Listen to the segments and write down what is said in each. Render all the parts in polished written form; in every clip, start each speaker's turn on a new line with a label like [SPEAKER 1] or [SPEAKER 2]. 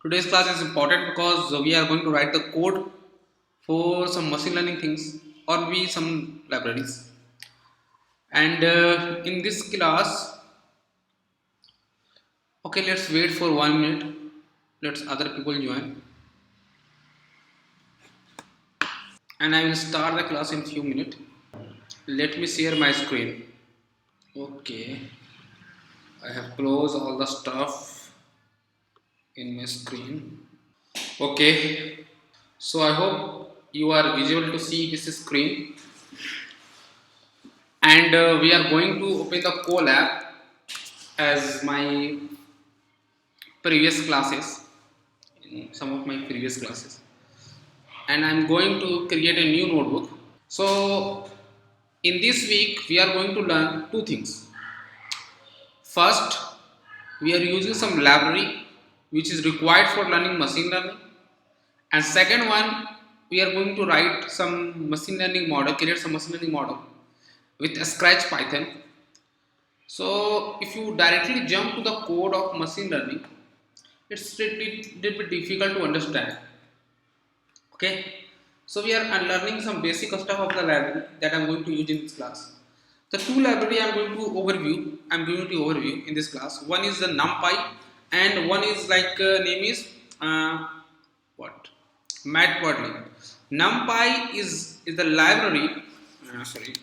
[SPEAKER 1] Today's class is important because we are going to write the code for some machine learning things or maybe some libraries. And in this class, okay, let's wait for 1 minute. Let's other people join, and I will start the class in few minutes. Let me share my screen. Okay, I have closed all the stuff in my screen. Okay, so I hope you are visible to see this screen, and we are going to open the collab as my previous classes, in some of my previous classes, and I'm going to create a new notebook. So in this week we are going to learn two things. First, we are using some library which is required for learning machine learning, and second one, we are going to write some machine learning model, create some machine learning model with a scratch Python. So if you directly jump to the code of machine learning, it's a little bit difficult to understand. Okay, so we are learning some basic stuff of the library that I'm going to use in this class. The two library I'm going to overview. I'm going to overview in this class. One is the Numpy, and one is like name is what Matplotlib. Numpy is the library. Sorry,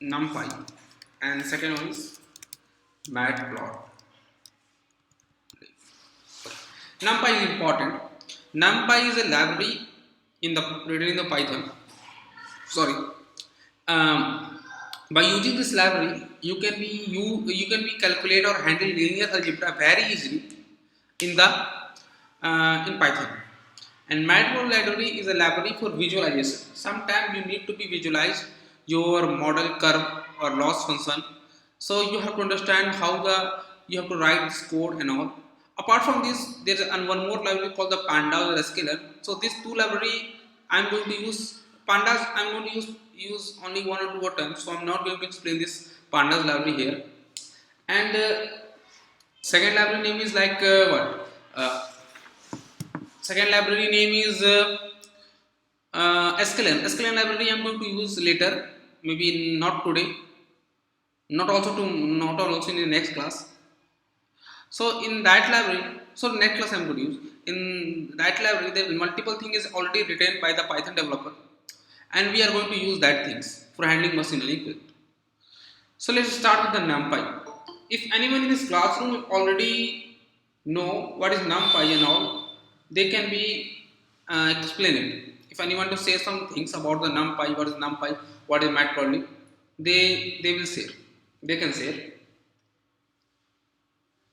[SPEAKER 1] Numpy, and second one is Matplotlib. Numpy is important. Numpy is a library in the written in the Python. Sorry. By using this library, you can be calculate or handle linear algebra very easily in the in Python. And Matplotlib library is a library for visualization. Sometimes you need to be visualize your model curve or loss function. So you have to understand how you have to write this code and all. Apart from this, there is one more library called the pandas or scalar. So these two library I am going to use. Pandas I am going to use only one or two times. So I am not going to explain this pandas library here. And second library name is like what? Second library name is sklearn. Sklearn library I am going to use later, maybe not today, not also in the next class. So in that library, so next class I am going to use. In that library, the multiple thing is already written by the Python developer, and we are going to use that things for handling machine learning. So let's start with the NumPy. If anyone in this classroom already know what is NumPy and all, they can be explain it. If anyone to say some things about the NumPy, what is NumPy, what is Matplotlib, they will share. They can share.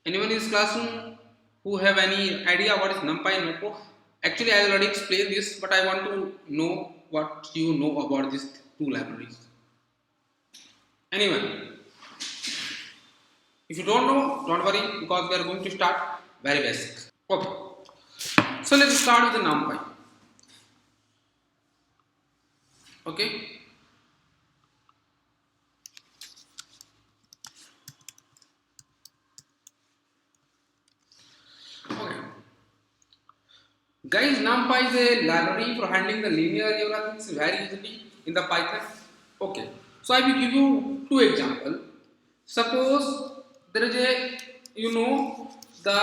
[SPEAKER 1] Anyone in this classroom who have any idea what is NumPy and Matplotlib? Actually, I already explained this, but I want to know what you know about these two libraries. Anyone? If you don't know, don't worry, because we are going to start very basic. Okay. So let's start with the NumPy. Okay. Okay. Guys, NumPy is a library for handling the linear algebra things very easily in the Python. Okay. So I will give you two examples. Suppose there is a the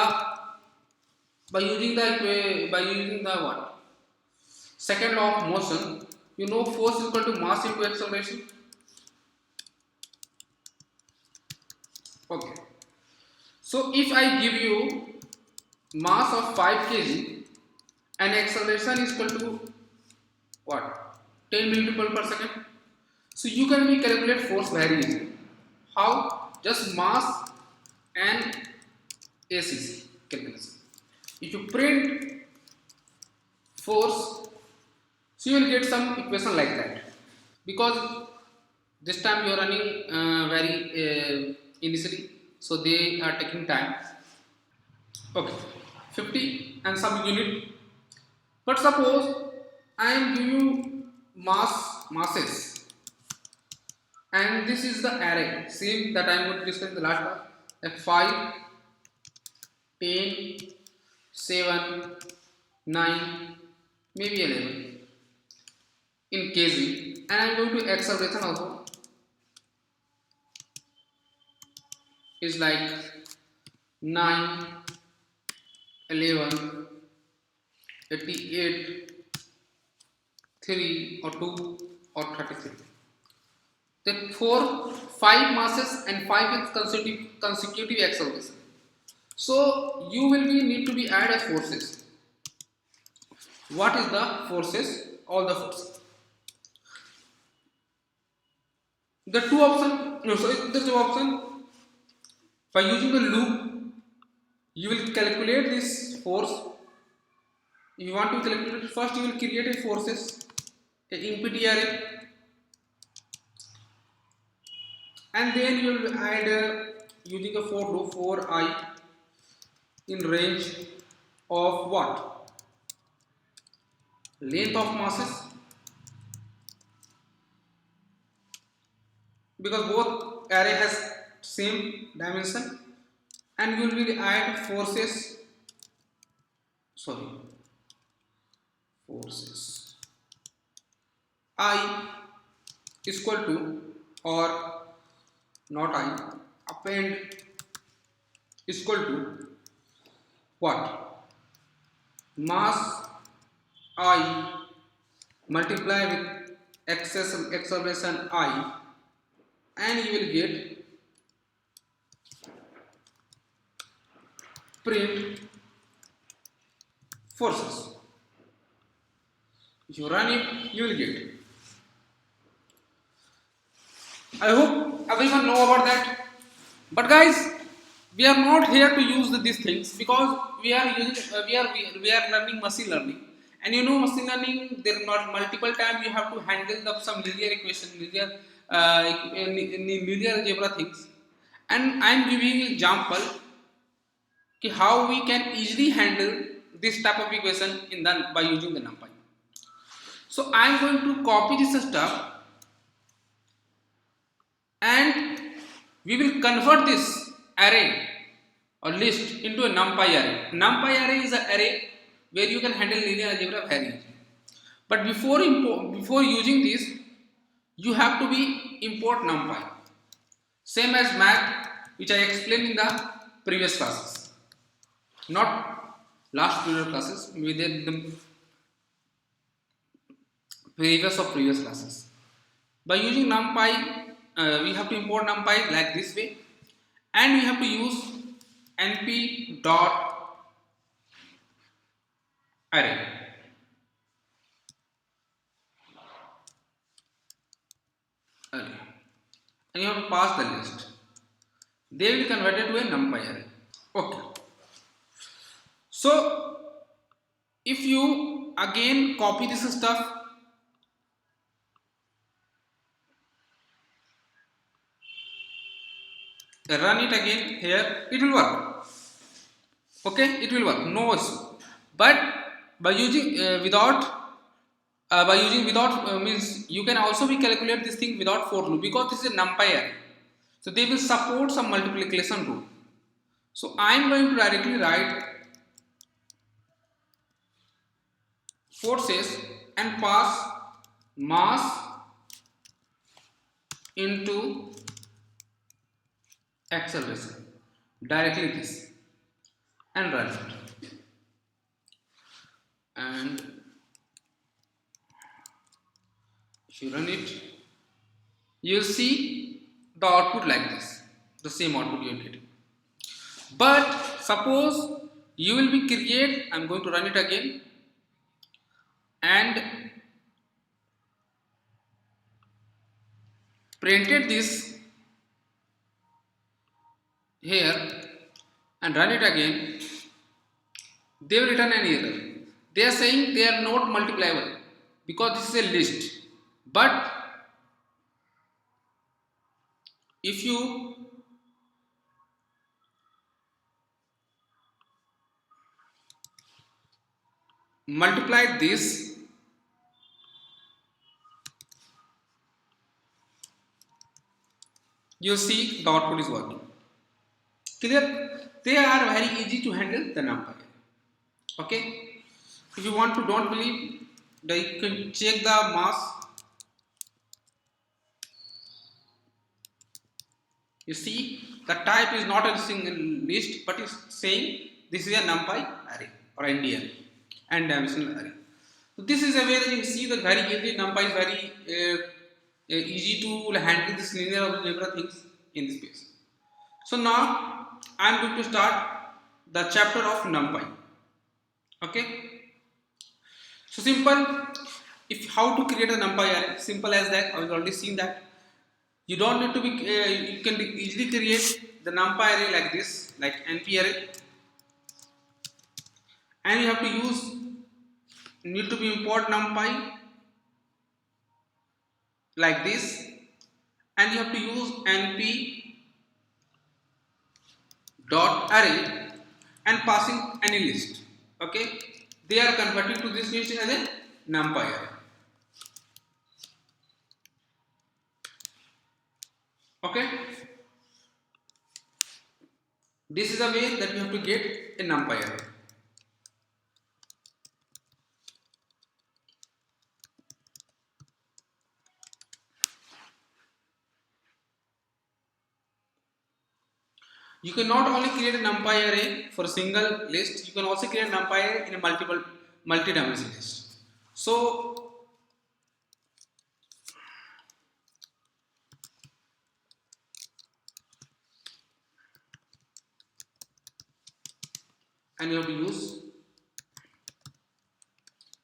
[SPEAKER 1] by using the what second law of motion, force is equal to mass into acceleration. Okay. So if I give you mass of 5 kg and acceleration is equal to what 10 meter per second, so you can be calculate force very easily. How? Just mass and ACC calculation. If you print force, so you will get some equation like that. Because this time you are running very initially, so they are taking time. Okay, 50 and some unit. But suppose I am giving you masses, and this is the array, same that I am going to discuss in the last part, like 5, 10, 7, 9, maybe 11 in kg, and I am going to acceleration also is like 9, 11, 88, 3 or 2 or 33. Then 4, 5 masses and 5 is consecutive acceleration. So you will need to be add as forces. What is the forces? All the forces. The two option, no, so the two option, by using the loop, you will calculate this force. If you want to calculate it, first you will create a forces, a empty array, and then you will add using a for loop for I in range of what? Length of masses, because both array has same dimension, and you will add forces, forces I is equal to, or not I, append is equal to what? Mass I multiply with acceleration I, and you will get print forces. If you run it, you will get. I hope everyone know about that. But guys, we are not here to use these things, because we are using we are learning machine learning, and you know machine learning there are not multiple times you have to handle some linear equation, linear algebra things, and I am giving example how we can easily handle this type of equation by using the numpy. So I am going to copy this stuff, and we will convert this array or list into a numpy array. Numpy array is an array where you can handle linear algebra very easily. But before using this, you have to be import numpy, same as math, which I explained in the previous classes, not last previous classes, within the previous classes. By using numpy, we have to import numpy like this way, and we have to use np dot array, and you have to pass the list. They will convert it to a numpy array. Okay. So if you again copy this stuff, run it again here, it will work. Okay, it will work, no issue. But by using means you can also be calculate this thing without for loop, because this is a numpy array, so they will support some multiplication rule. So I am going to directly write forces and pass mass into acceleration, directly this, and run it. And if you run it, you will see the output like this, the same output you will get. But suppose you will be create, I am going to run it again, and printed this here and run it again, they will return an error. They are saying they are not multipliable because this is a list. But if you multiply this, you see the output is working. Clear? they are very easy to handle the numpy. Okay, if you want to don't believe, you can check the mass. You see the type is not a single list, but it's saying this is a numpy array or ND array and dimensional array. So this is a way that you see that very easy numpy is very easy to handle this linear algebra things in this space. So now I am going to start the chapter of numpy. Okay, so simple. If how to create a numpy array, simple as that. I have already seen that. You don't need to be. You can easily create the numpy array like this, like NP array, and you have to use. Need to be import numpy like this, and you have to use NP dot array and passing any list. Okay, they are converting to this list as a numpy array. Okay, this is the way that you have to get a numpy array. You can not only create a numpy array for a single list, you can also create a numpy array in a multi-dimensional list. So and you have to use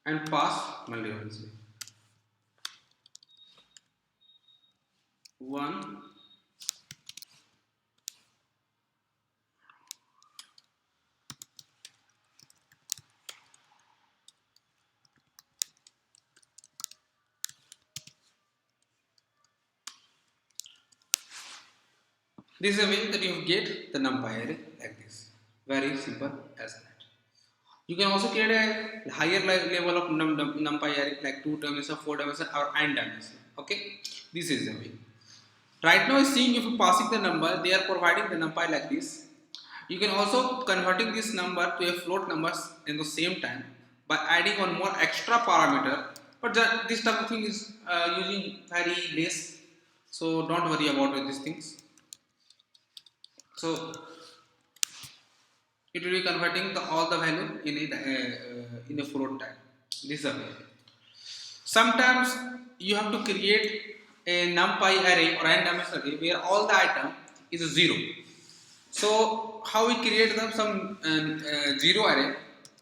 [SPEAKER 1] and pass multi-dimensional. 1 This is a way that you get the numpy array like this. Very simple as that. You can also create a higher level of numpy array like 2 dimensional, 4 dimensional or n dimensional. Okay, this is the way. Right now is seeing if you passing the number, they are providing the numpy like this. You can also converting this number to a float numbers in the same time by adding one more extra parameter, but this type of thing is using very less, so don't worry about these things. So it will be converting all the value in a float type. This is the way. Sometimes you have to create a numpy array or n dimensional array where all the item is a 0. So how we create some 0 array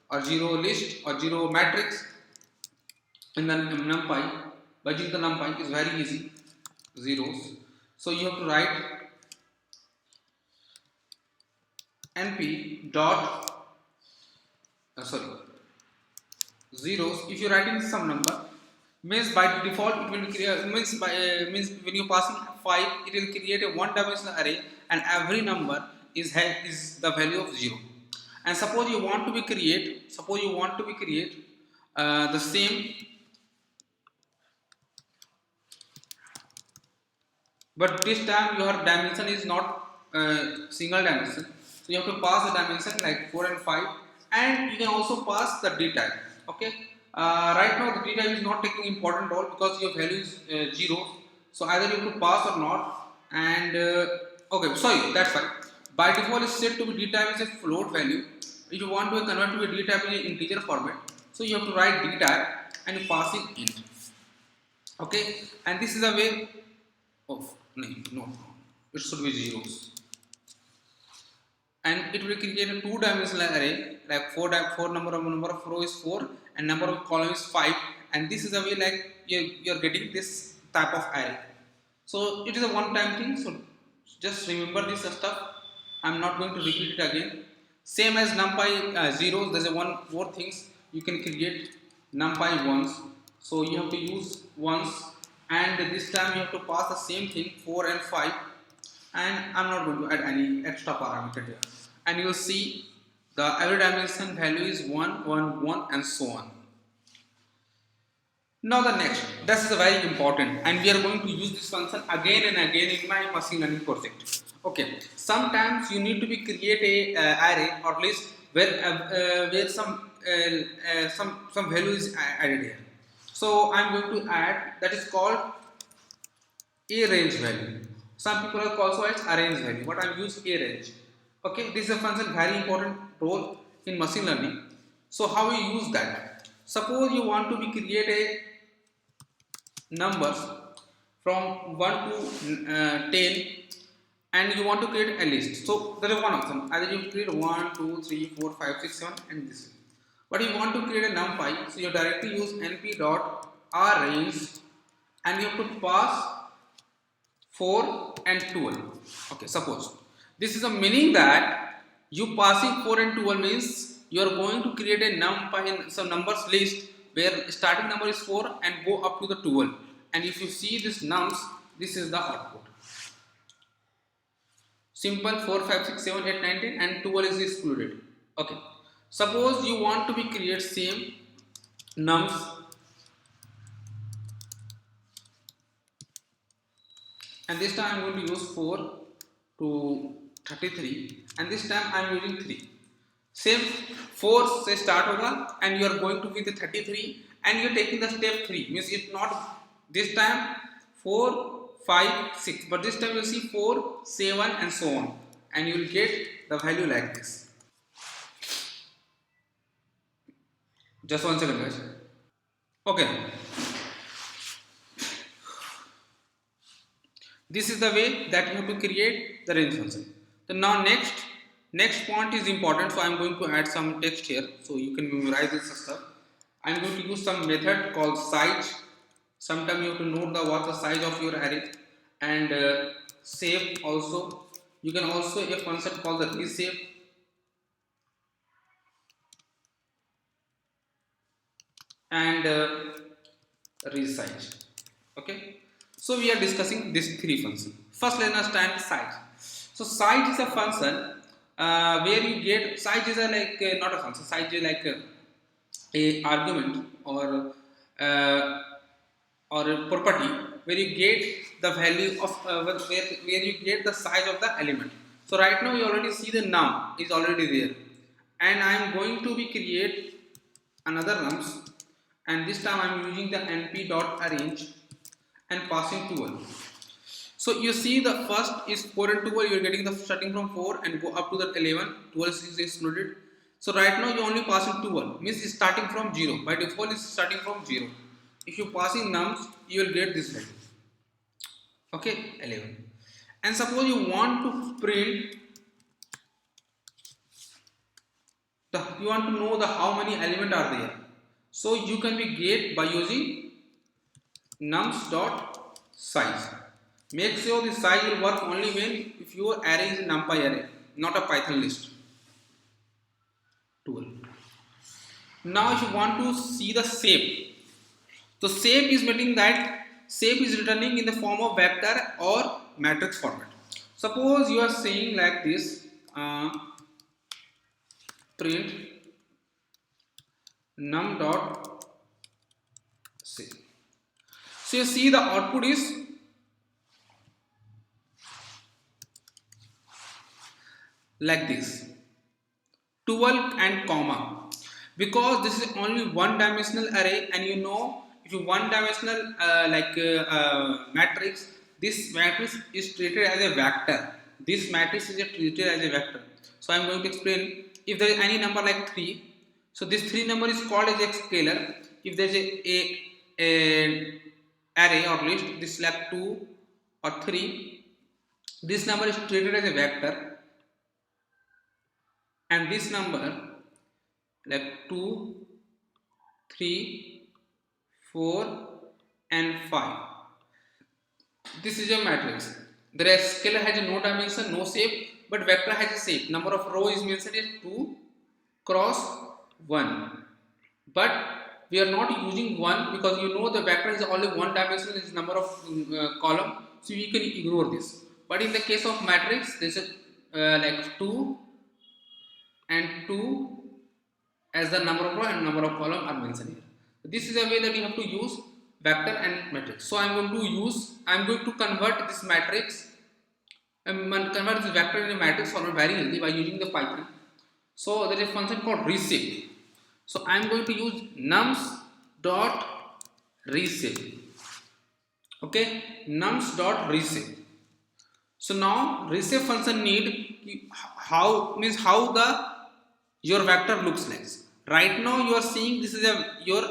[SPEAKER 1] or 0 list or 0 matrix in the numpy by using the numpy is very easy, zeros. So you have to write np dot zeros. If you are writing some number, means by default it will create means when you passing 5, it will create a 1 dimensional array and every number is the value of 0. And suppose you want to be create the same, but this time your dimension is not single dimension, so you have to pass the dimension like 4 and 5, and you can also pass the d type. Okay, right now the d type is not taking important role because your value is 0, so either you have to pass or not. And okay, sorry, that's fine. By default is set to be d type is a float value. If you want to convert to a d type in an integer format, so you have to write d type and you pass it int. Okay, and this is a way of no, it should be zeros, and it will create a 2-dimensional array like 4 number of row is 4 and number of column is 5, and this is a way like you are getting this type of array. So it is a one-time thing, so just remember this stuff. I am not going to repeat it again. Same as numpy zeros, there is one more things you can create numpy ones. So you have to use ones, and this time you have to pass the same thing 4 and 5, and I'm not going to add any extra parameter here. And you will see the every dimension value is 1, 1, 1 and so on. Now the next, this is very important, and we are going to use this function again and again in my machine learning project. Okay, sometimes you need to be create a array or list where some value is added here. So I'm going to add, that is called a range value. Some people are also as arrange value, but I'm use a range. Okay, this is a function very important role in machine learning. So how we use that? Suppose you want to be create a numbers from 1 to 10, and you want to create a list. So there is one option, either you create 1 2 3 4 5 6 7 and this. But you want to create a numpy, so you directly use np dot range, and you have to pass 4 and 12. Okay, suppose this is a meaning that you passing 4 and 12 means you are going to create a numpy in some numbers list where starting number is 4 and go up to the 12, and if you see this nums, this is the output. Simple 4 5 6 7 8 9 10 and 12 is excluded. Okay, suppose you want to be create same nums, and this time I am going to use 4 to 33, and this time I am using 3. Same 4 से start होगा and you are going to be the 33, and you are taking the step 3, means it's not this time 4 5 6, but this time you see 4 7 and so on, and you will get the value like this. Just one second guys. Okay, this is the way that you have to create the range function. So now next point is important, so I am going to add some text here so you can memorize this stuff. I am going to use some method called size. Sometimes you have to note what the size of your array, and shape also. You can also a function called the reshape, and resize. Okay, so we are discussing these three functions. First, let us understand size. So size is a function where you get, size is a not a function, size is like a argument or a property where you get the value of where you get the size of the element. So right now you already see the num is already there, and I am going to be create another nums, and this time I am using the np dot arrange and passing 12. So you see the first is 4 and 12, you are getting the starting from 4 and go up to the 11, 12 is excluded. So right now you only passing 12, means it's starting from 0, by default it's starting from 0. If you passing nums, you will get this value. Okay, 11. And suppose you want to print you want to know the how many elements are there. So you can be get by using nums dot size. Make sure the size will work only when if your array is a numpy array, not a Python list. 12. Now if you want to see the shape, so shape is meaning that shape is returning in the form of vector or matrix format. Suppose you are saying like this, print num dot shape. So you see the output is like this, 12 and comma, because this is only one dimensional array, and you know if you one dimensional matrix, this matrix is treated as a vector. This matrix is treated as a vector. So I am going to explain. If there is any number like 3, so this 3 number is called as a scalar. If there is a array or list, this is like 2 or 3, this number is treated as a vector, and this number like 2 3 4 and 5, this is a matrix. The scalar has no dimension, no shape, but vector has a shape. Number of row is mentioned as 2 cross 1, but we are not using 1 because you know the vector is only one dimensional, is number of column, so we can ignore this. But in the case of matrix, this is like 2 and 2 as the number of row and number of column are mentioned here. This is a way that you have to use vector and matrix. So I'm going to convert this matrix and convert this vector into a matrix format very easily by using the Python. So there is a function called reshape. So I'm going to use nums dot reshape. Okay, nums dot reshape. So now reshape function need how the your vector looks like. Right now you are seeing this is your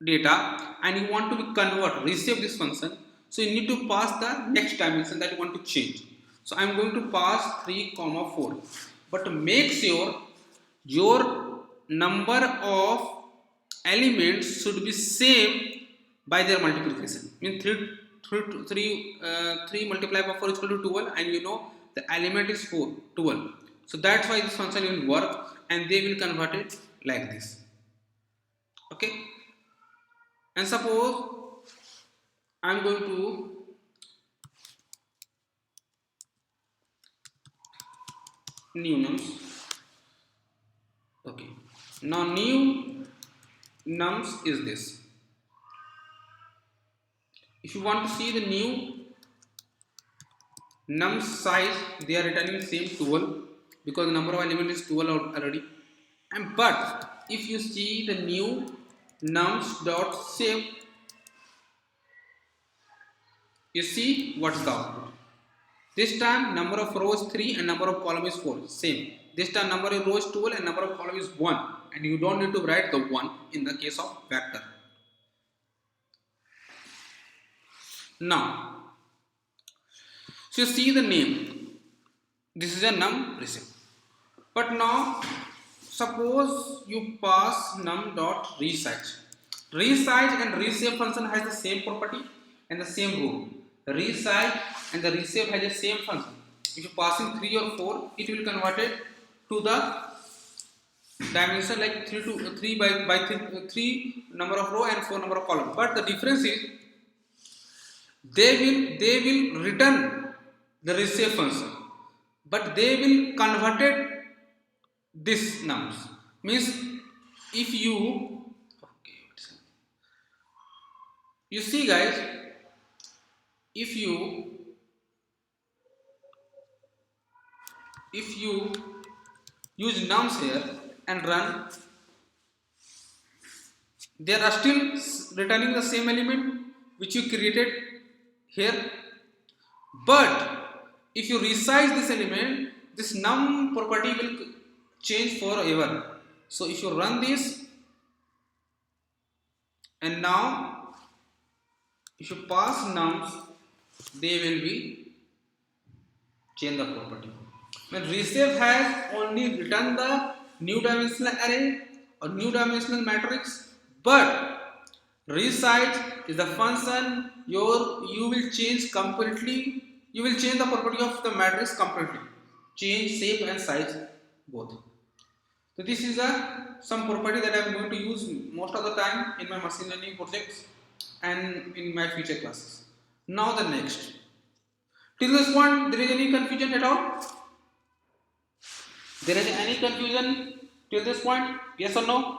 [SPEAKER 1] data and you want to convert reshape this function. So you need to pass the next dimension that you want to change. So I am going to pass 3, 4. But make sure your number of elements should be same by their multiplication. Means 3 multiplied by 4 is equal to 12, and you know the element is 12. So that's why this function will work, and they will convert it like this. Okay. And suppose I'm going to new nums. Okay. Now new nums is this. If you want to see the new nums size, they are returning same 12 because the number of elements is 12 already. And but if you see the new nums dot shape, you see what's the output. This time number of rows 3 and number of columns is 4, same. This time number of rows 12 and number of columns is 1, and you don't need to write the 1 in the case of vector. Now, so you see the name. This is a num reshape. But now, suppose you pass num dot resize. Resize and reshape function has the same property and the same rule. Resize and the reshape has the same function. If you pass in 3 or 4, it will convert it to the dimension like 3 by 3 number of row and 4 number of column. But the difference is they will return the reshape function, but they will convert it this nums. Means if you see guys, if you use nums here and run, they are still returning the same element which you created here. But if you resize this element, this num property will change forever. So if you run this, and now if you pass nums, they will be change the property. When reshape has only written the new dimensional array or new dimensional matrix, but resize is the function you will change completely. You will change the property of the matrix completely, change shape and size both. So this is some property that I am going to use most of the time in my machine learning projects and in my future classes. Now the next. Till this point, there is any confusion at all? There is any confusion till this point? Yes or no?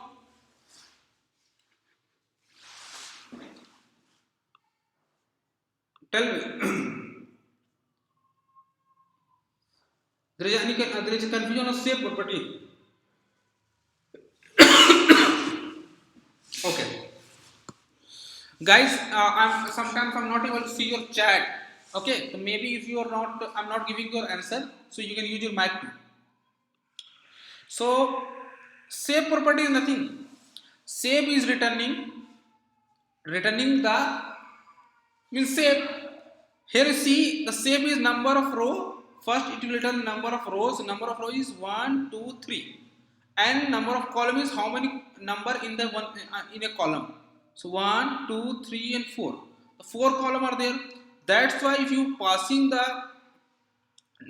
[SPEAKER 1] Tell me. There is a confusion of shape property. Okay, guys. Sometimes I'm not able to see your chat. Okay, so maybe if you are not, I'm not giving your answer, so you can use your mic too. So shape property is nothing. Shape is returning the means shape. Here you see the shape is number of row. First it will return number of rows. Number of rows is 1, 2, 3, and number of column is how many number in the one in a column. So 1, 2, 3, and 4. The 4 column are there. That's why if you passing the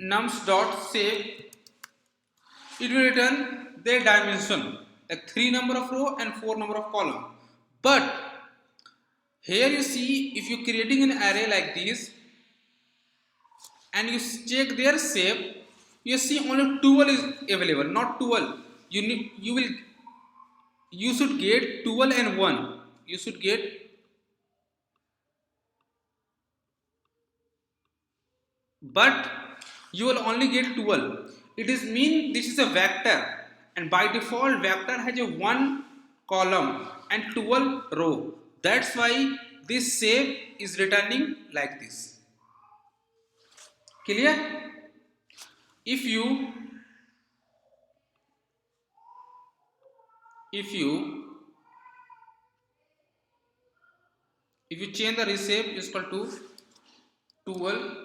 [SPEAKER 1] nums dot shape, it will return their dimension like 3 number of row and 4 number of column. But here you see, if you creating an array like this and you check their shape, you see only 12 is available, not 12. You should get 12 and 1. You should get but you will only get 12. It is mean this is a vector, and by default vector has a one column and 12 row. That's why this shape is returning like this. Clear? If you if you if you change the reshape is equal to 12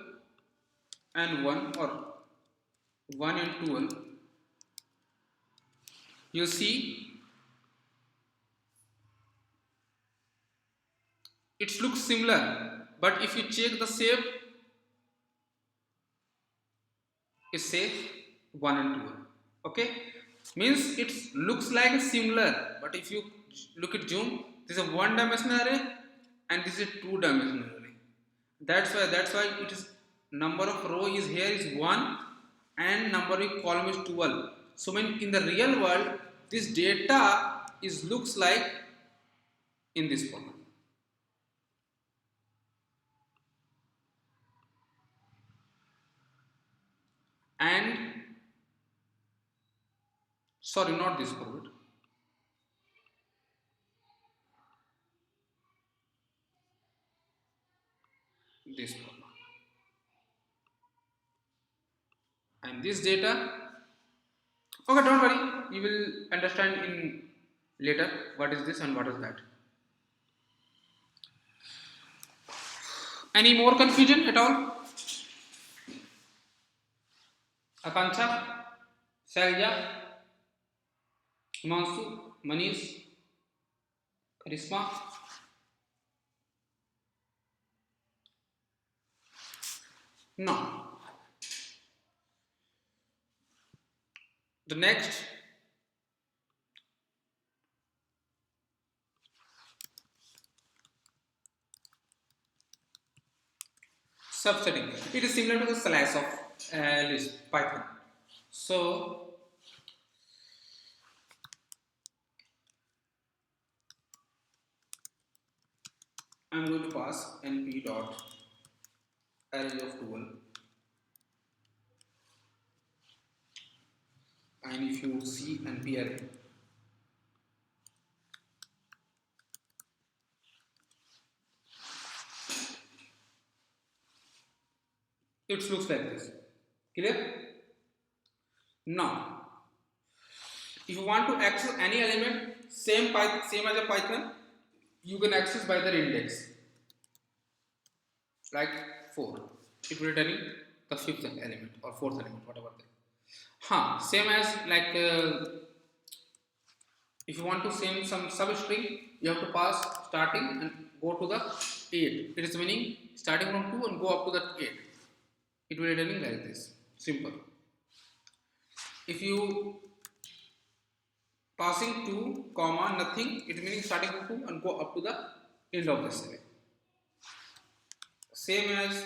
[SPEAKER 1] and 1 or 1 and 12, you see it looks similar, but if you check the shape, it says 1 and 12. Okay, means it looks like similar, but if you look at zoom, this is a one dimensional array and this is a two dimensional array. That's why it is number of row is here is 1 and number of column is 12. So when in the real world this data is looks like in this format. And sorry, not this format, this format. And this data, okay, don't worry, you will understand in later what is this and what is that. Any more confusion at all? Akanksha, Shalja, Himanshu, Manish, Karisma. No. The next subsetting. It is similar to the slash of list Python. So I'm going to pass np dot array of 12, and if you see np array, it looks like this. Clear? Now if you want to access any element, same as a Python, you can access by their index, like 4. It will return the fifth element or fourth element, whatever. Same as like if you want to send some substring, you have to pass starting and go to the 8. It is meaning starting from 2 and go up to the 8. It will return like this. Simple. If you passing 2 comma nothing, it means starting from 2 and go up to the end of this array. Same as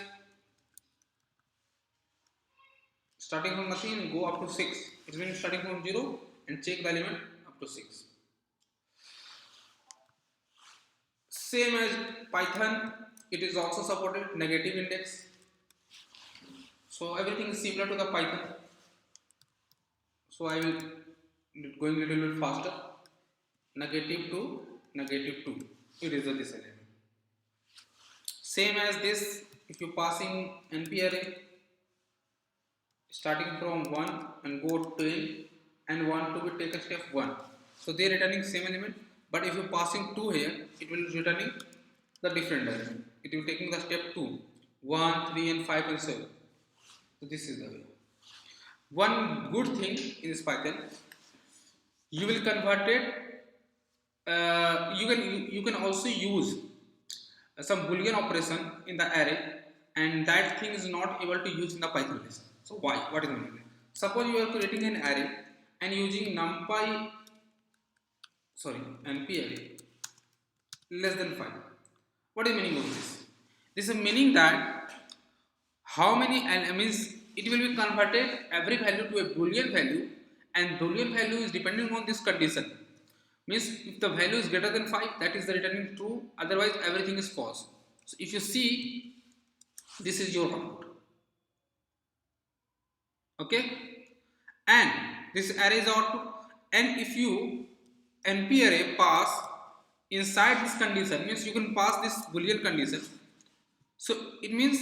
[SPEAKER 1] starting from nothing and go up to 6. It means starting from 0 and check the element up to 6. Same as Python, it is also supported negative index. So everything is similar to the Python. So I will going a little bit faster. Negative to negative 2. It is this element. Same as this, if you passing np array starting from 1 and go 10 and want to take a step 1. So they are returning same element, but if you passing 2 here, it will returning the different element. It will taking the step 2, 1, 3 and 5 and 7. So this is the way. One good thing in this Python, you will convert it. You can also use some Boolean operation in the array, and that thing is not able to use in the Python lesson. So why? What is the meaning? Suppose you are creating an array and using np array less than 5. What is the meaning of this? This is meaning that how many elements it will be converted every value to a Boolean value, and Boolean value is depending on this condition. Means if the value is greater than 5, that is the returning true, otherwise everything is false. So if you see, this is your output. Okay, and this array is output, and if you np array pass inside this condition, means you can pass this boolean condition, so it means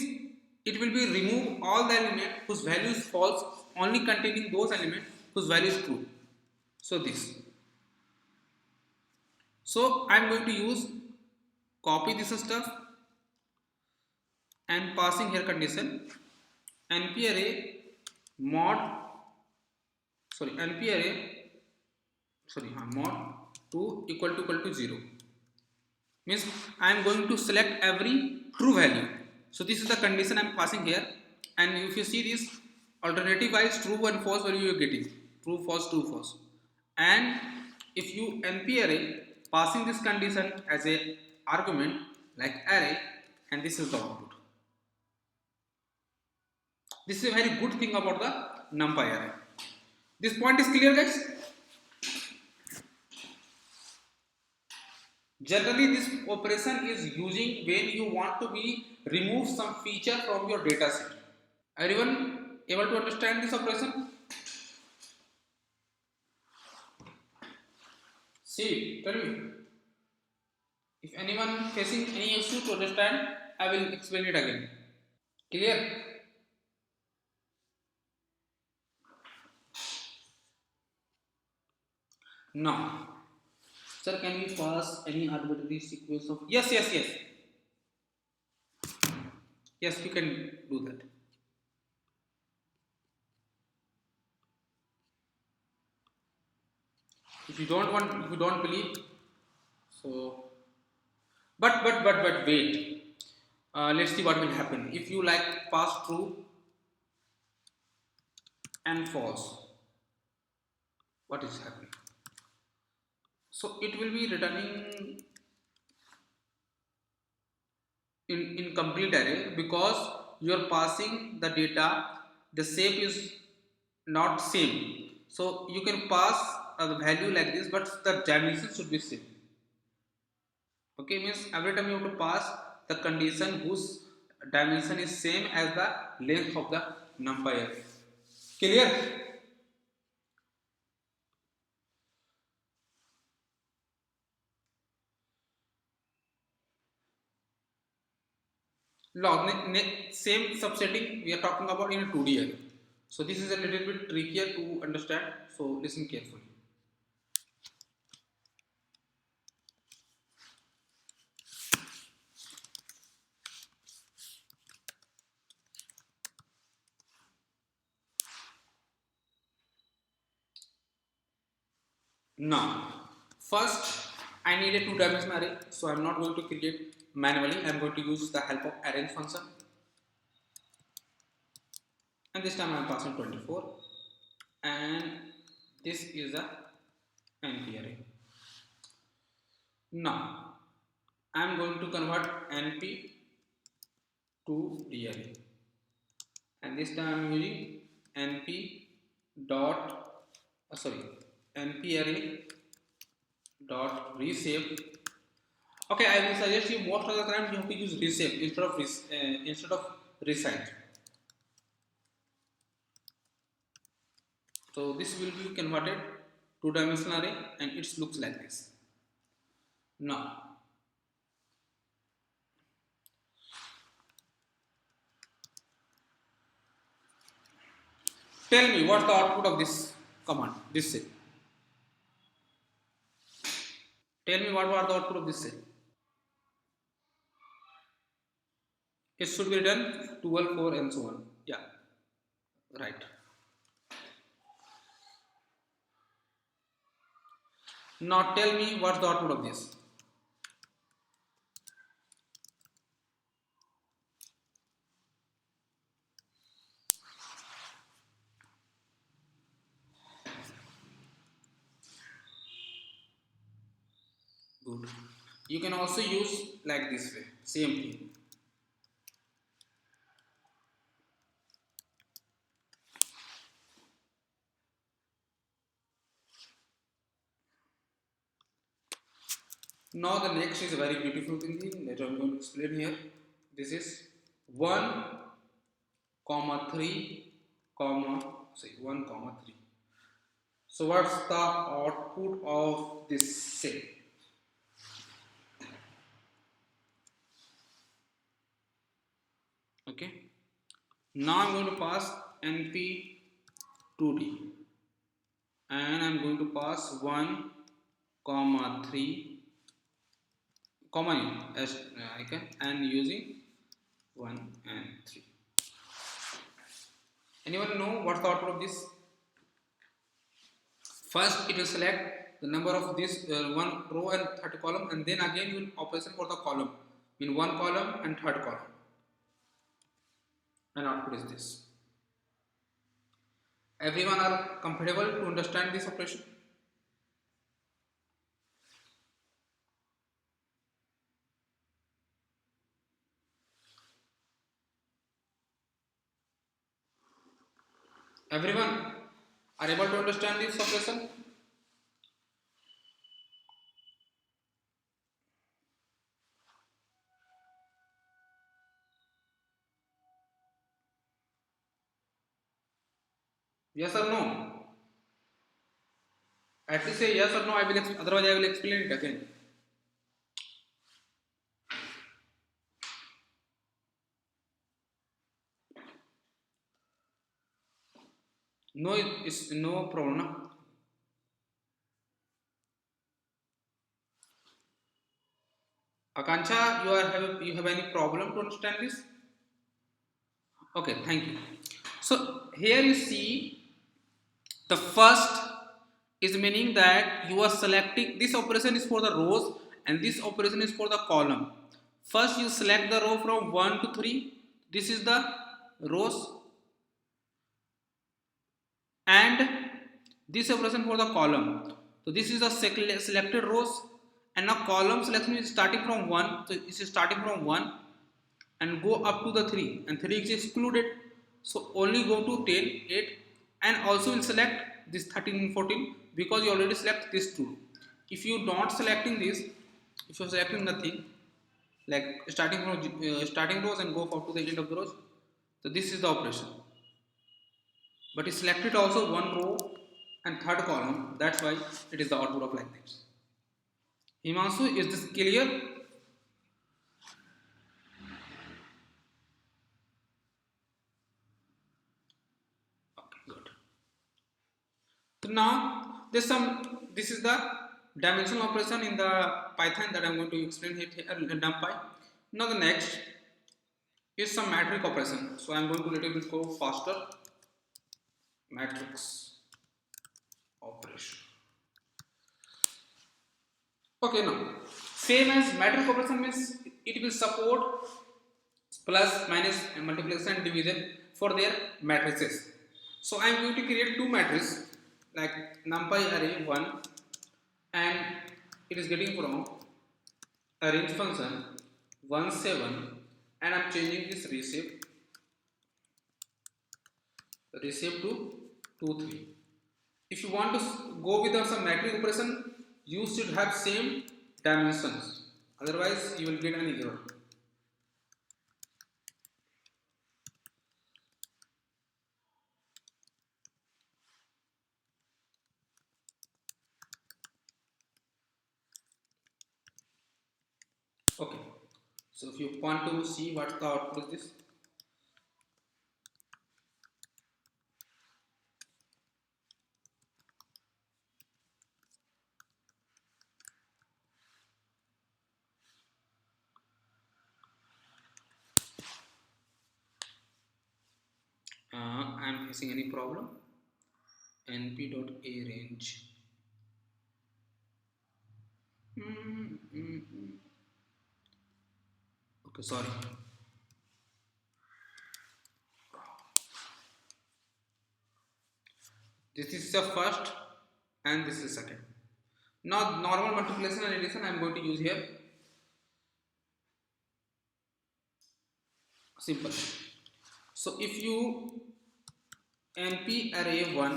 [SPEAKER 1] it will be remove all the element whose value is false, only containing those elements whose value is true. So this, so I am going to use copy this stuff and passing here condition np array mod, sorry, np array, sorry, mod 2 equal to 0, means I am going to select every true value. So this is the condition I am passing here, and if you see this alternative wise true and false value you are getting, true false true false, and if you np array passing this condition as a argument like array, and this is the output. This is a very good thing about the numpy array. This point is clear, guys? Generally this operation is using when you want to be remove some feature from your data set. Everyone able to understand this operation? See, tell me if anyone facing any issue to understand. I will explain it again. Clear? Now, sir, can we pass any arbitrary sequence of, yes, yes, you can do that. If you don't want, if you don't believe, so but wait, let's see what will happen if you like pass true and false. What is happening? So it will be returning in incomplete array because you are passing the data, the shape is not same, so you can pass the value like this, but the dimension should be same. Okay, means every time you have to pass the condition whose dimension is same as the length of the numpy array. Clear? Log same subsetting we are talking about in a 2D array. So this is a little bit trickier to understand, so listen carefully. Now, first I need a two-dimensional array, so I am not going to create manually. I am going to use the help of arrange function, and this time I am passing 24, and this is a np array. Now I am going to convert np to d array, and this time I am using np dot np array dot reshape. Okay, I will suggest you most of the time you have to use reshape instead of resize. So this will be converted to dimensional array, and it looks like this. Now tell me what's the output of this command, this cell. Tell me what was the output of this cell. It should be written 12, 4 and so on. Yeah, right. Now tell me what's the output of this. Good. You can also use like this way, same thing. Now the next is a very beautiful thing that I'm going to explain here. This is 1, 3, say 1 comma 3. So what's the output of this cell? Okay, now I'm going to pass np2d and I'm going to pass 1 comma 3 comma as icon and using 1 and 3. Anyone know what's the output of this? First it will select the number of this one row and third column, and then again you will operation for the column in one column and third column, and output is this. Everyone are comfortable to understand this operation? Everyone are able to understand this operation? Yes or no? At least say yes or no. Otherwise I will explain it again. No, it's no problem. No? Akanksha, you have any problem to understand this? Okay, thank you. So here you see the first is meaning that you are selecting, this operation is for the rows and this operation is for the column. First you select the row from 1 to 3. This is the rows and this operation for the column. So this is the selected rows, and now column selection is starting from 1. So it is starting from 1 and go up to the 3, and 3 is excluded, so only go to 10, 8, and also will select this 13 and 14 because you already select this 2. If you not selecting this, if you are selecting nothing, like starting from starting rows and go up to the end of the rows, so this is the operation. But it selected also one row and third column, that's why it is the output of like this. Himanshu, is this clear? Okay, good. So now this is the dimensional operation in the Python that I'm going to explain here in Numpy. Now the next is some matrix operation. So I'm going to little bit go faster. Matrix operation. Okay, now same as matrix operation means it will support plus, minus, and multiplication and division for their matrices. So I am going to create two matrices like numpy array 1, and it is getting from a range function 1 7, and I am changing this receive to 2 3. If you want to go with some matrix operation, you should have same dimensions, otherwise you will get an error. Okay, so if you want to see what the output is this, I am facing any problem. np.arange okay, sorry. This is the first and this is second. Now normal multiplication and addition I am going to use here. Simple. So if you np array 1,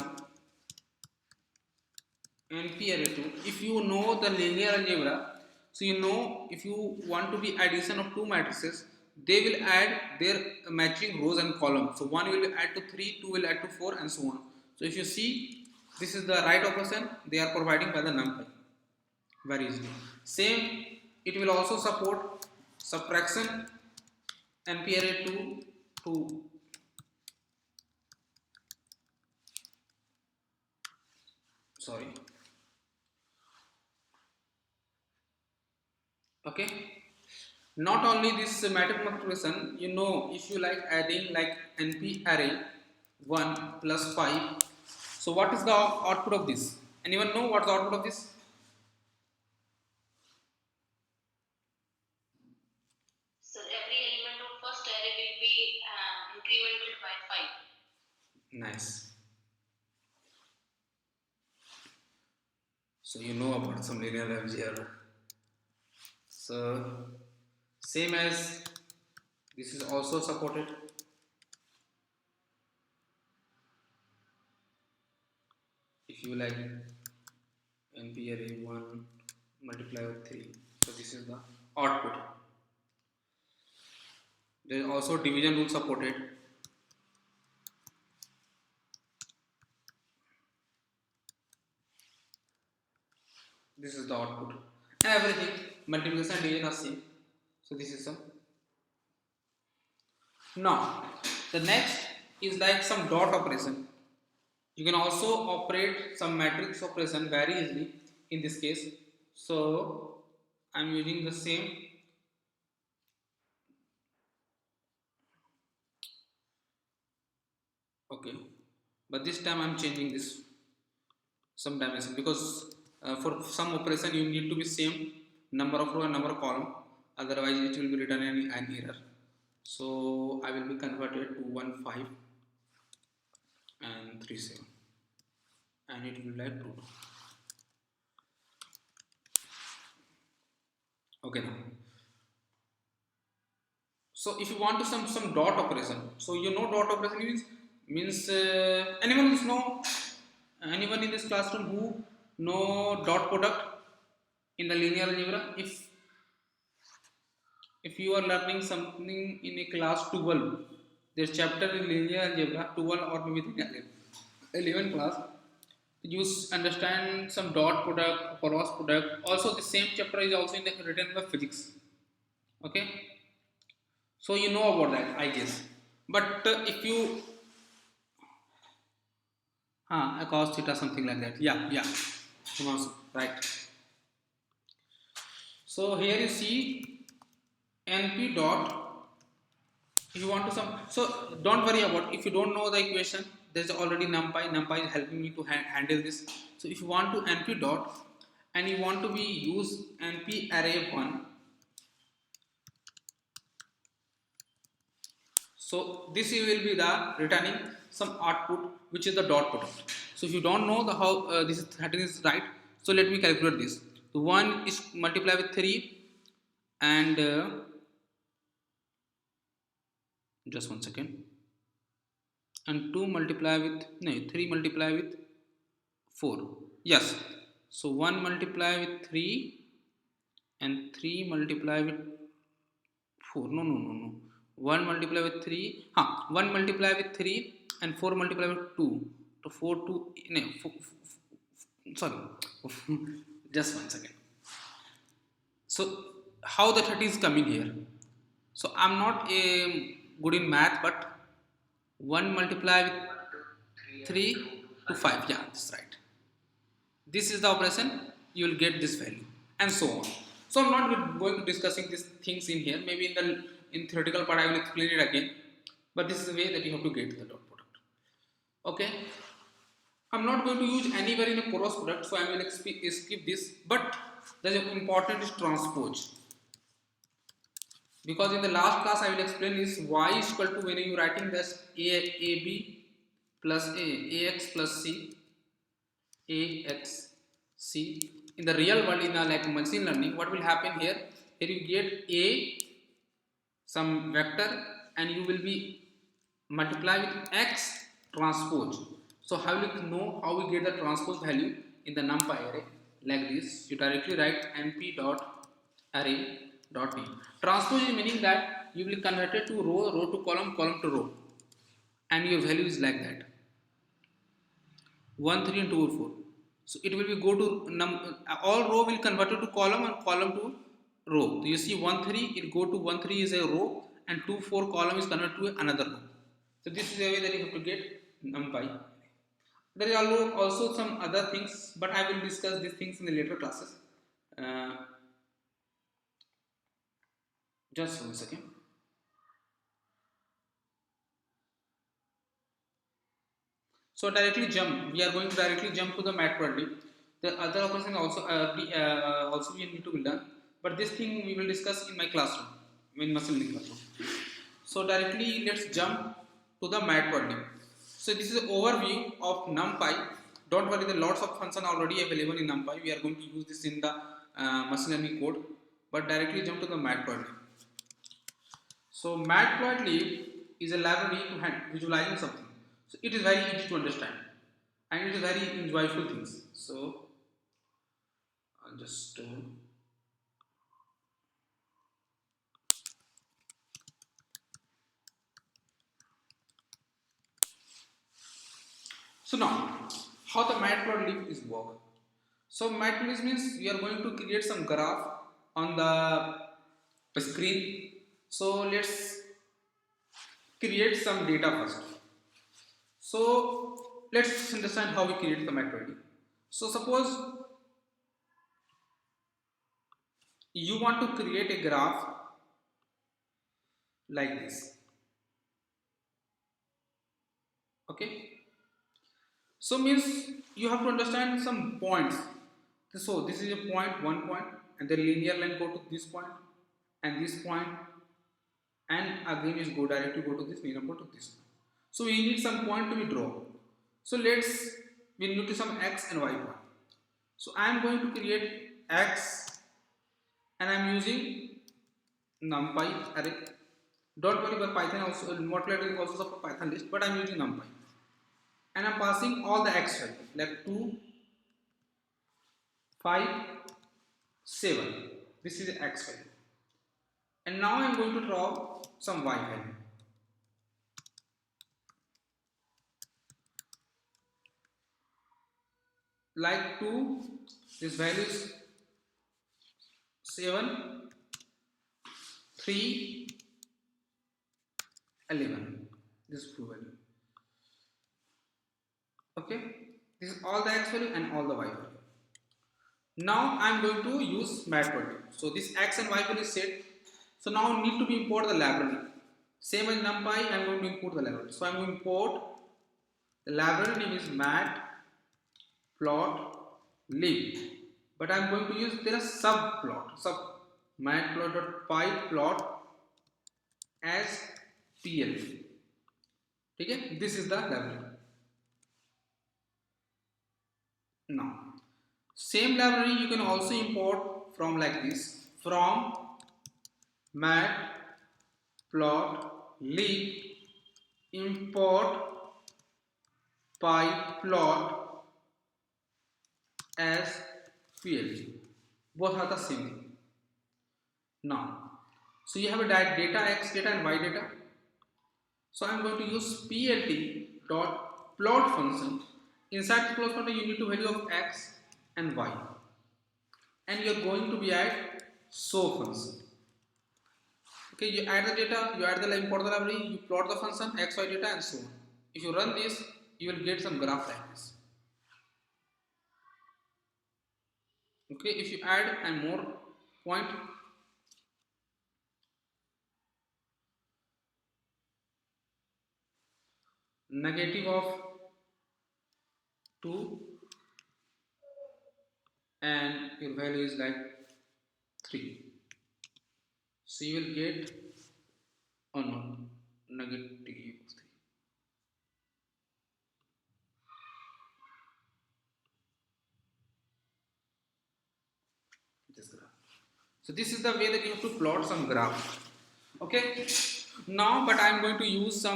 [SPEAKER 1] np array 2, if you know the linear algebra, so you know if you want to be addition of two matrices, they will add their matching rows and columns. So 1 will add to 3, 2 will add to 4, and so on. So if you see, this is the right operation they are providing by the numpy, very easily. Same, it will also support subtraction, np array 2 to sorry, okay. Not only this matrix multiplication, you know, if you like adding like np array 1 plus 5, so what is the output of this? Anyone know what's the output of this?
[SPEAKER 2] So every element of first array will be incremented by 5.
[SPEAKER 1] Nice. So you know about some linear algebra. So same as this is also supported. If you like np array 1 multiply with 3, so this is the output. There is also division rule supported. This is the output, and everything multiplication and division are same. So this is some. Now the next is like some dot operation. You can also operate some matrix operation very easily in this case. So I'm using the same. Okay, but this time I'm changing this some dimension, because for some operation you need to be same number of row and number of column, otherwise it will be written an error. So I will be converted to 1 5 and 3 7, and it will be like 2. Okay, now so if you want to some dot operation, so you know dot operation means anyone is know, anyone in this classroom who know dot product in the linear algebra? If you are learning something in a class 12, there's chapter in linear algebra 12 or maybe 11 class, you understand some dot product, cross product. Also the same chapter is also in the written by physics. Okay, so you know about that, I guess. But if you a cos theta, something like that. Yeah, right. So here you see np dot. If you want to some, so don't worry about if you don't know the equation. There's already numpy is helping me to handle this. So if you want to np dot and you want to be use np array 1, so this will be the returning some output which is the dot product. So if you don't know the how this is 13 is right, so let me calculate this. So 1 is multiply with 3 and just 1 second, and 2 multiply with, no, 3 multiply with 4. Yes, so 1 multiply with 3 and 3 multiply with 4. No. 1 multiply with 3, 1 multiply with 3 and 4 multiply with 2. So 4 2, no, sorry, just 1 second. So how the 30 is coming here? So I'm not good in math, but 1 multiply with 3 to 5, yeah, that's right. This is the operation, you will get this value, and so on. So I'm not going to discussing these things in here. Maybe in theoretical part I will explain it again, but this is the way that you have to get the dot product. Okay, I'm not going to use anywhere in a cross product, so I will skip this. But the important is transpose, because in the last class I will explain is y is equal to, when you writing this ab plus ax plus ax c. In the real world, in the like machine learning, what will happen here? Here you get a some vector and you will be multiply with x transpose. So how will you know how we get the transpose value in the numpy array? Like this, you directly write np dot array dot name. Transpose is meaning that you will convert it to row to column, column to row, and your value is like that. 1 3 and 2 or 4. So it will be go to all row will convert it to column and column to row. So you see 1 3 it go to 1 3 is a row and 2 4 column is converted to another row. So this is the way that you have to get numpy. There is also some other things, but I will discuss these things in the later classes. Uh, just 1 second. So directly jump. We are going to directly jump to the Matplotlib. The other operations also we need to be done, but this thing we will discuss in my classroom, in machine learning classroom. So directly let's jump to the Matplotlib. So this is an overview of NumPy. Don't worry, there are lots of functions already available in NumPy. We are going to use this in the machine learning code, but directly jump to the Matplotlib. So Matplotlib is a library to visualizing something. So it is very easy to understand and it is very enjoyable things. So I'll just so now how the Matplotlib is work. So Matplotlib means we are going to create some graph on the screen. So let's create some data first. So let's understand how we create the Matplotlib. So suppose you want to create a graph like this. Okay. So means you have to understand some points. So this is a point, 1 point, and the linear line go to this point and this point, and again is go directly go to this linear point to this point. So we need some point to be drawn. So we need to some x and y point. So I am going to create x and I am using numpy array. Don't worry about Python also, Matplotlib is also support Python list, but I am using numpy. And I am passing all the x value like 2, 5, 7. This is the x value. And now I am going to draw some y value. Like 2, this value is 7, 3, 11. This is true value. Okay, this is all the x value and all the y value. Now I am going to use Matplotlib. So this x and y value is set. So now need to be import the library. Same as NumPy, I am going to import the library. So I am going to import the library name is Matplotlib. But I am going to use there a subplot. Matplotlib plot as pl. Okay, this is the library. Now, same library you can also import from like this, from Matplotlib import pyplot as pl. Both are the same thing. Now, so you have a data x data and y data. So I am going to use plt dot plot function. Inside the plot function you need to value of x and y, and you are going to be add show function. Okay, you add the data, you add the import the library, you plot the function x y data and so on. If you run this, you will get some graph like this. Okay, if you add and more point, negative of 2 and your value is like 3. So you will get negative of 3. This graph. So this is the way that you have to plot some graph. Okay. Now, but I am going to use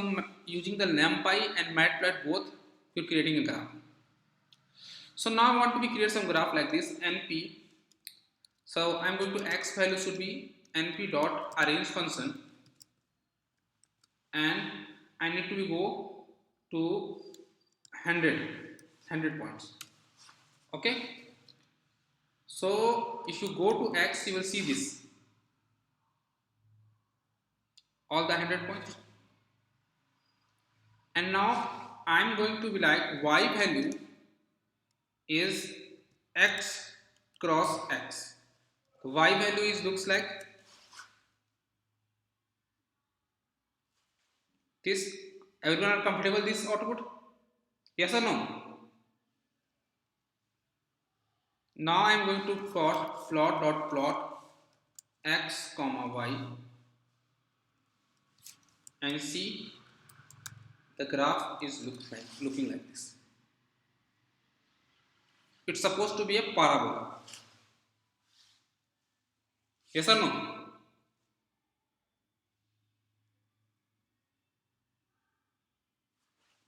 [SPEAKER 1] using the NumPy and Matplotlib both for creating a graph. So now I want to create some graph like this np. So I am going to x value should be np dot arrange function, and I need to go to 100. 100 points. Okay. So if you go to X, you will see this, all the 100 points. And now I'm going to be like Y value is X cross X. Y value is looks like this. Everyone are comfortable with this output? Yes or no? Now I am going to plot x comma y and see the graph is looking like this. It's supposed to be a parabola. Yes or no?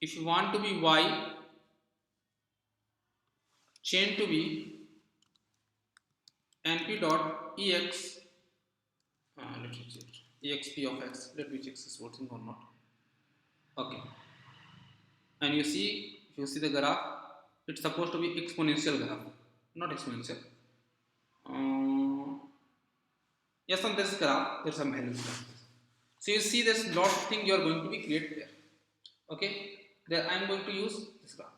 [SPEAKER 1] If you want to be y, change to be np dot ex. Let me check exp of x. Let me check this working or not. Okay. And you see, if you see the graph, it's supposed to be exponential graph, not exponential. Yes, on this graph, there's some values like this. So you see, there's lot of thing you are going to be created there. Okay, there I am going to use this graph.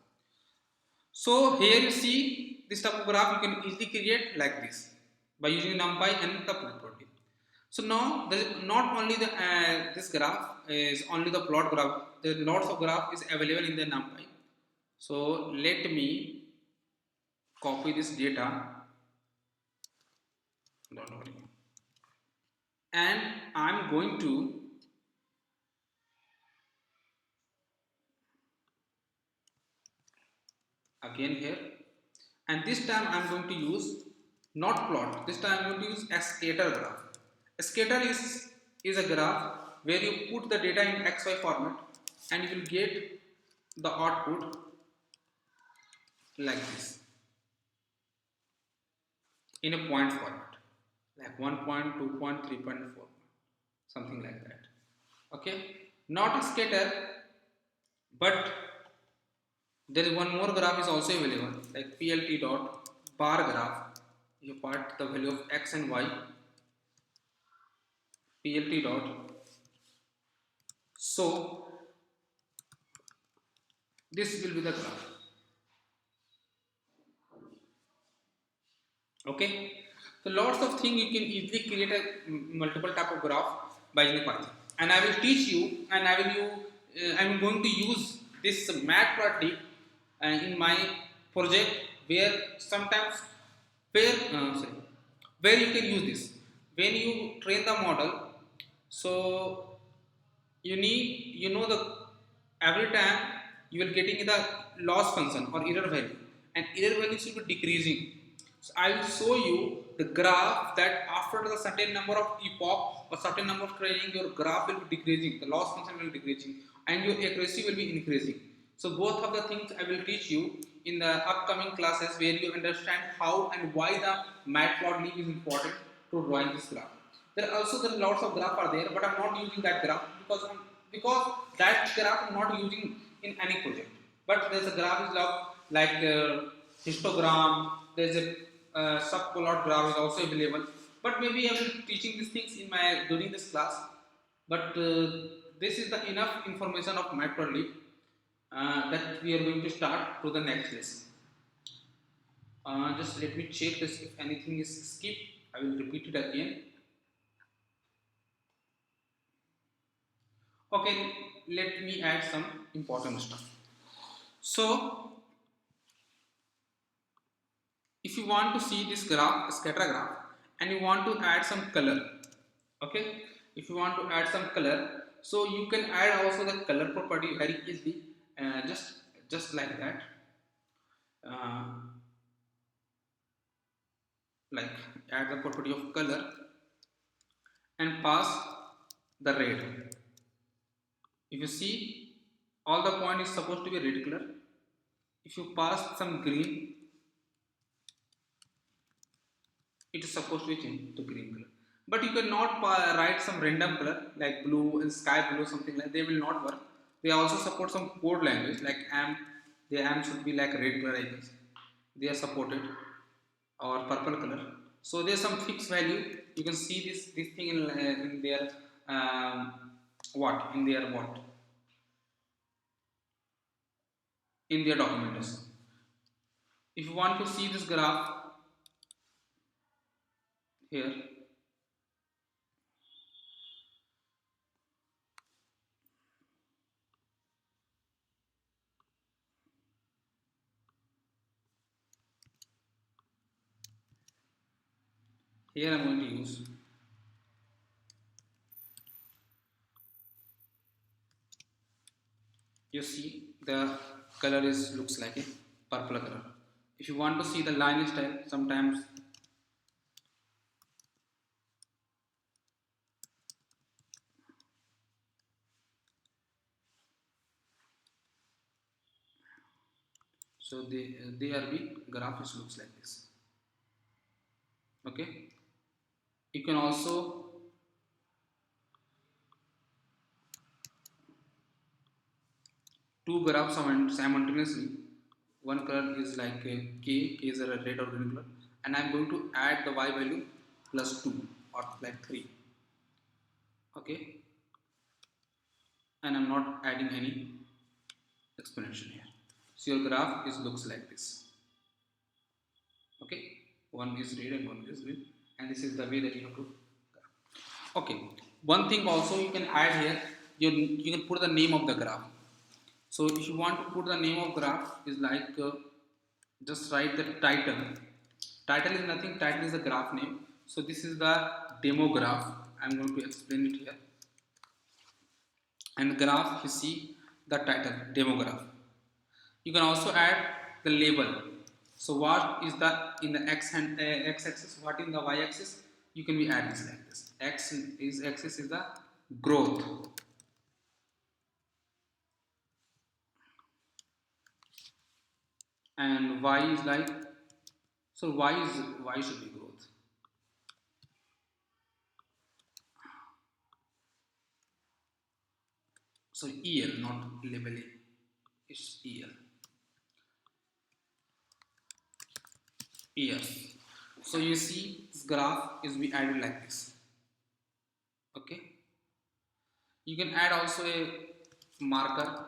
[SPEAKER 1] So here you see this type of graph you can easily create like this by using Numpy and the Matplotlib. So now not only the this graph is only the plot graph. There are lots of graph is available in the Numpy. So let me copy this data. Don't worry. And I'm going to again here, and this time I'm going to use not plot. This time I'm going to use a scatter graph. A scatter is a graph where you put the data in XY format and you will get the output like this in a point format, like 1 point, 2 point, 3.4, something like that. Okay, not a scatter, but there is one more graph is also available, like plt dot bar graph. You part the value of x and y, plt dot. So this will be the graph. Okay, so lots of things you can easily create a multiple type of graph by using Python, and I will teach you, and I am going to use this matplotlib in my project, where sometimes where you can use this when you train the model. So you know the every time you will getting the loss function or error value, and error value should be decreasing. So I will show you the graph that after the certain number of epoch or certain number of training, your graph will be decreasing, the loss function will be decreasing, and your accuracy will be increasing. So both of the things I will teach you in the upcoming classes, where you understand how and why the matplotlib is important to drawing this graph. There are also lots of graph are there, but I'm not using that graph because that graph I'm not using in any project. But there's a graph is like histogram. There's a subplot graph is also available. But maybe I will be teaching these things in my during this class. But this is the enough information of Matplotlib that we are going to start to the next lesson. Just let me check this. If anything is skipped, I will repeat it again. Okay, let me add some important stuff. So if you want to see this graph, scatter graph, and you want to add some color, okay, if you want to add some color, so you can add also the color property very easily, just like that, uh, like add the property of color and pass the red. If you see, all the point is supposed to be red color. If you pass some green, it is supposed to be changed to green color. But you cannot write some random color like blue and sky blue, something like, they will not work. They also support some code language like AMP the arm should be like red color, I guess. They are supported, or purple color. So there's some fixed value. You can see this thing in their what in their what in their documentation. If you want to see this graph here, here I'm going to use. You see the color is looks like a purple color. If you want to see the line style, sometimes so the ARB graph is looks like this. Okay, you can also two graphs simultaneously. One color is like K is a red or green color, and I'm going to add the Y value plus 2 or like 3. Okay, and I'm not adding any explanation here. So your graph is looks like this. Okay, one is red and one is green, and this is the way that you have to. Okay, one thing also you can add here, you can put the name of the graph. So if you want to put the name of graph is like just write the title. Title is nothing, title is the graph name. So this is the demo graph. I'm going to explain it here. And graph, you see the title demo graph. You can also add the label. So what is the in the x and x axis, what in the y axis, you can be adding like this. X is axis is the growth, and y is like, so y should be growth. So EL, not labeling, it's EL. EL. So you see this graph is be added like this. Okay. You can add also a marker.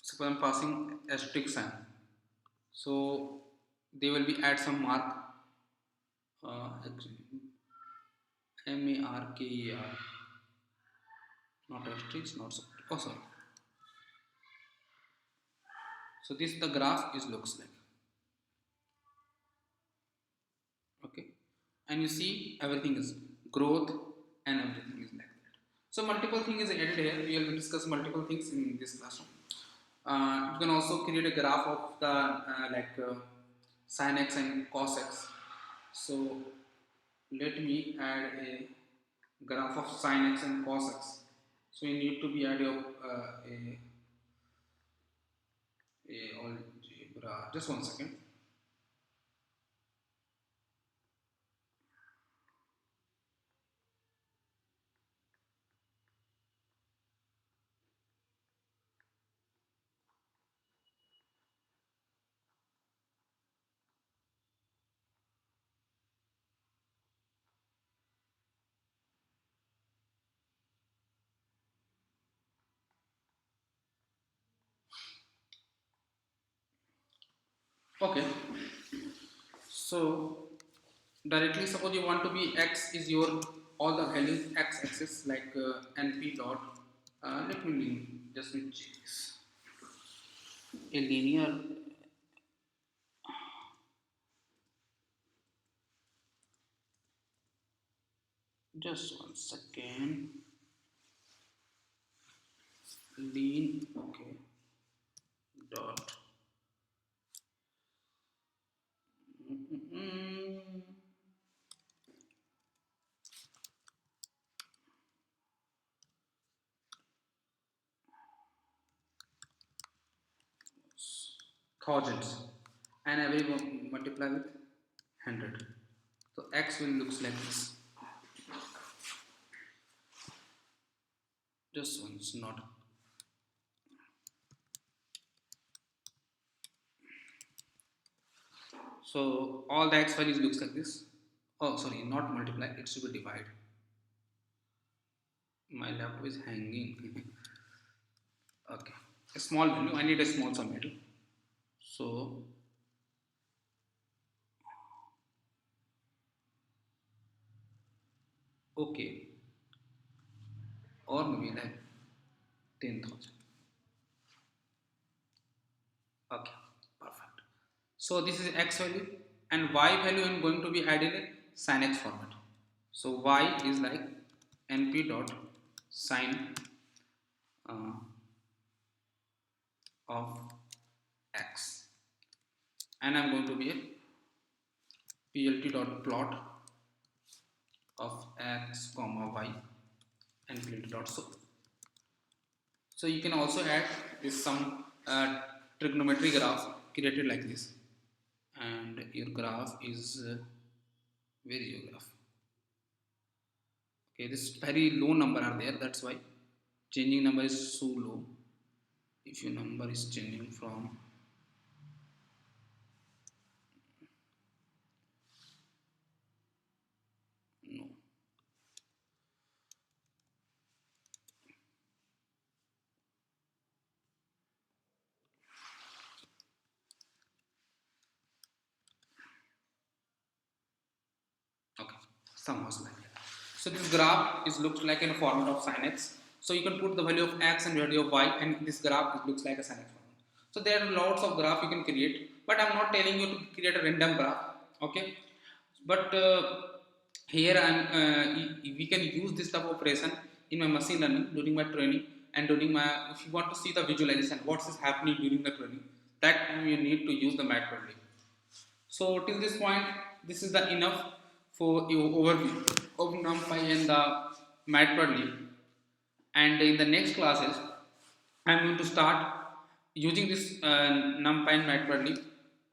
[SPEAKER 1] Suppose I'm passing asterisk sign. So they will be add some mark. MARKER, not asterisk, not subtract. Oh, sorry. So this the graph is looks like. Okay, and you see everything is growth and everything is like that. So multiple things is added here. We will discuss multiple things in this classroom. You can also create a graph of the sin x and cos x. So let me add a graph of sin x and cos x. So you need to be add a algebra. Just one second. Okay, so directly suppose you want to be x is your all the values x axis like np dot let me just check this, a linear, just one second, lean, okay, dot mm, thousands, and every multiply with 100. So x will looks like this. This one's not. So all the x values looks like this. Oh, sorry, not multiply. It should be divide. My laptop is hanging. Okay, a small value. I need a small sum value. So okay, or maybe like 10,000. Okay, perfect. So this is x value and y value I'm going to be adding a sin x format. So y is like np dot sin uh, of x, and I'm going to be a plt dot plot of x comma y and plt dot so. So you can also add this some trigonometry graph created like this, and your graph is where is your graph? Okay, this very low number are there. That's why changing number is so low. If your number is changing from no. Okay, somehow like that. So this graph is looks like in a format of sin x. So you can put the value of x and value of y, and this graph it looks like a sin x format. So there are lots of graph you can create, but I'm not telling you to create a random graph. Okay, but here we can use this type of operation in my machine learning during my training and during my, if you want to see the visualization what is happening during the training, that time you need to use the matplotlib. So till this point, this is the enough for your overview of NumPy and the Matplotlib. And in the next classes, I am going to start using this NumPy and Matplotlib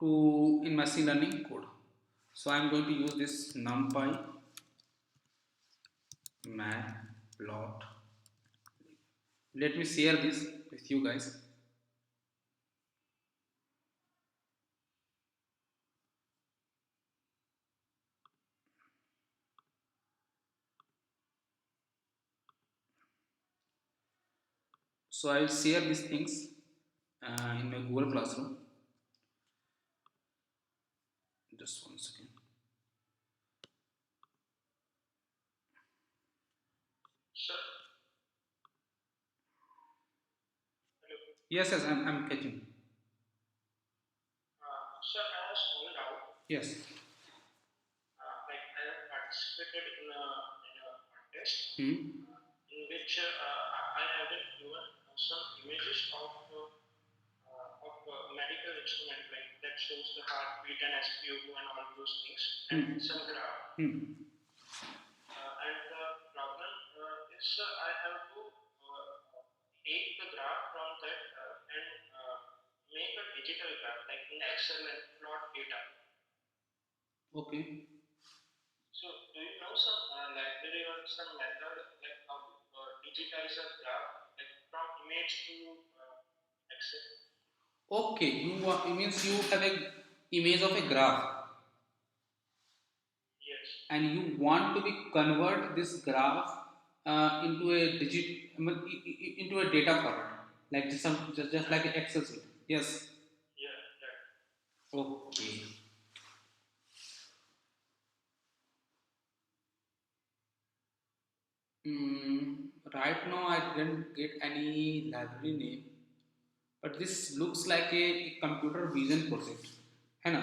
[SPEAKER 1] to in machine learning code. So I am going to use this NumPy Matplot. Let me share this with you guys. So I will share these things in my Google Classroom. Just one second.
[SPEAKER 2] Sir, hello.
[SPEAKER 1] Yes, yes, I'm catching.
[SPEAKER 2] Sir, I have a small doubt.
[SPEAKER 1] Yes.
[SPEAKER 2] Like I have participated in a contest
[SPEAKER 1] Hmm.
[SPEAKER 2] in which I have been given some images of medical instrument like that shows the heartbeat and SpO2 and all those things and some graph.
[SPEAKER 1] Hmm.
[SPEAKER 2] And the problem is I have to take the graph from that and make a digital graph like in Excel and plot data.
[SPEAKER 1] Okay.
[SPEAKER 2] So, do you know some library or some method like how to digitize a graph like from image to Excel?
[SPEAKER 1] Okay. It means you have a image of a graph
[SPEAKER 2] Yes.
[SPEAKER 1] and you want to be convert this graph into a into a data format like just like an Excel sheet. Yes.
[SPEAKER 2] Yeah. Right.
[SPEAKER 1] Okay. Right now I didn't get any library name, but this looks like a computer vision project, है ना?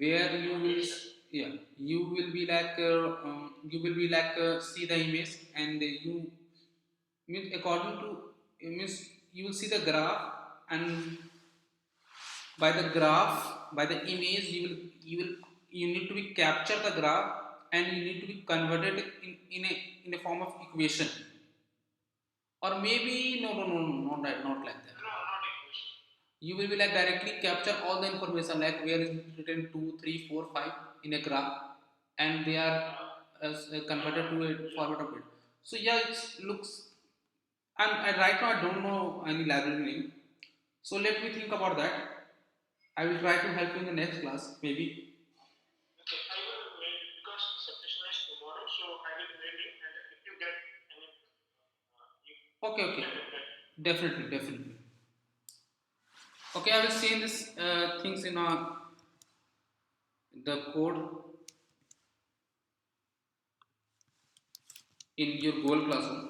[SPEAKER 1] Where you will,
[SPEAKER 2] Yes, sir.
[SPEAKER 1] yeah, you will be like see the image and you means according to it means you will see the graph, and by the graph, by the image you need to be capture the graph and you need to be converted in a form of equation, or maybe not like that.
[SPEAKER 2] No, not equation.
[SPEAKER 1] You will be like directly capture all the information like where is written 2, 3, 4, 5 in a graph, and they are converted to a
[SPEAKER 2] Yeah.
[SPEAKER 1] format of it. So yeah, it looks, right now I don't know any library name. So let me think about that. I will try to help you in the next class, maybe.
[SPEAKER 2] Okay, I will mail you because the submission is tomorrow, so I will mail you, and if you get any, you
[SPEAKER 1] Okay, okay.
[SPEAKER 2] can reply.
[SPEAKER 1] Definitely, definitely. Okay, I will see this things in the code in your Google Classroom.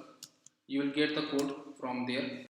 [SPEAKER 1] You will get the code from there.